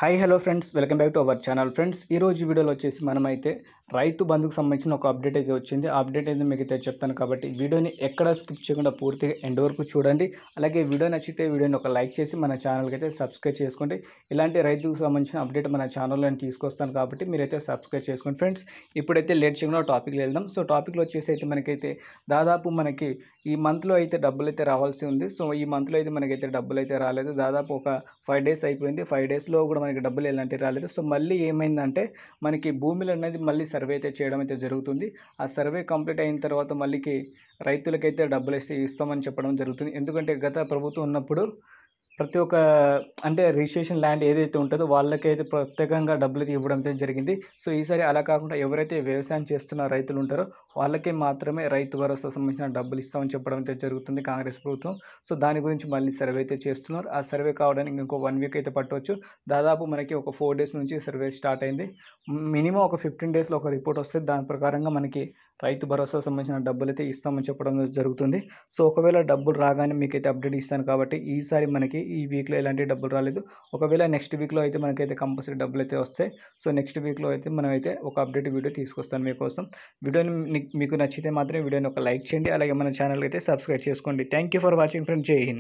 Hi hello friends, welcome back to our channel. Friends, ఈరోజు వీడియోలో వచ్చేసి మనమైతే రైతు బంధుకు సంబంధించిన ఒక అప్డేట్ అయితే వచ్చింది. ఆ అప్డేట్ అయితే మీకు అయితే చెప్తాను కాబట్టి వీడియోని ఎక్కడ స్కిప్ చేయకుండా పూర్తిగా ఎండ్ వరకు చూడండి. అలాగే వీడియో నచ్చితే వీడియోని ఒక లైక్ చేసి మన ఛానల్కి అయితే సబ్స్క్రైబ్ చేసుకోండి. ఇలాంటి రైతుకు సంబంధించిన అప్డేట్ మన ఛానల్లో నేను తీసుకొస్తాను కాబట్టి మీరైతే సబ్స్క్రైబ్ చేసుకోండి. ఫ్రెండ్స్, ఇప్పుడైతే లేట్ చేయకుండా టాపిక్లో వెళ్దాం. సో టాపిక్లో వచ్చేసి అయితే మనకైతే దాదాపు మనకి ఈ మంత్లో అయితే డబ్బులు అయితే రావాల్సి ఉంది. సో ఈ మంత్లో అయితే మనకైతే డబ్బులు అయితే రాలేదు. దాదాపు ఒక 5 డేస్ అయిపోయింది. 5 డేస్లో కూడా మనకి డబ్బులు ఎలాంటివి రాలేదు. సో మళ్ళీ ఏమైందంటే మనకి భూములు అనేది మళ్ళీ సర్వే అయితే చేయడం అయితే జరుగుతుంది. ఆ సర్వే కంప్లీట్ అయిన తర్వాత మళ్ళీకి రైతులకైతే డబ్బులు ఇస్తామని చెప్పడం జరుగుతుంది. ఎందుకంటే గత ప్రభుత్వం ఉన్నప్పుడు ప్రతి ఒక్క అంటే రిజిస్ట్రేషన్ ల్యాండ్ ఏదైతే ఉంటుందో వాళ్ళకైతే ప్రత్యేకంగా డబ్బులు ఇవ్వడం అయితే జరిగింది. సో ఈసారి అలా కాకుండా ఎవరైతే వ్యవసాయం చేస్తున్న రైతులు ఉంటారో వాళ్ళకే మాత్రమే రైతు భరోసా సంబంధించిన డబ్బులు ఇస్తామని చెప్పడం అయితే జరుగుతుంది కాంగ్రెస్ ప్రభుత్వం. సో దాని గురించి మళ్ళీ సర్వే అయితే చేస్తున్నారు. ఆ సర్వే కావడానికి ఇంకో 1 వీక్ అయితే పట్టవచ్చు. దాదాపు మనకి ఒక 4 డేస్ నుంచి సర్వే స్టార్ట్ అయింది. మినిమం ఒక 15 డేస్లో ఒక రిపోర్ట్ వస్తే దాని ప్రకారంగా మనకి రైతు భరోసా సంబంధించిన డబ్బులు అయితే ఇస్తామని చెప్పడం జరుగుతుంది. సో ఒకవేళ డబ్బులు రాగానే మీకైతే అప్డేట్ ఇస్తాను కాబట్టి ఈసారి మనకి ఈ వీక్లో ఎలాంటి డబ్బులు రాలేదు. ఒకవేళ నెక్స్ట్ వీక్లో అయితే మనకైతే కంపల్సరీ డబ్బులు అయితే వస్తాయి. సో నెక్స్ట్ వీక్లో అయితే మనమైతే ఒక అప్డేట్ వీడియో తీసుకొస్తాను మీకోసం. వీడియోని మీకు నచ్చితే మాత్రం వీడియోని ఒక లైక్ చేయండి. అలాగే మన ఛానల్కి అయితే సబ్స్క్రైబ్ చేసుకోండి. Thank you for watching friends. జై హింద్.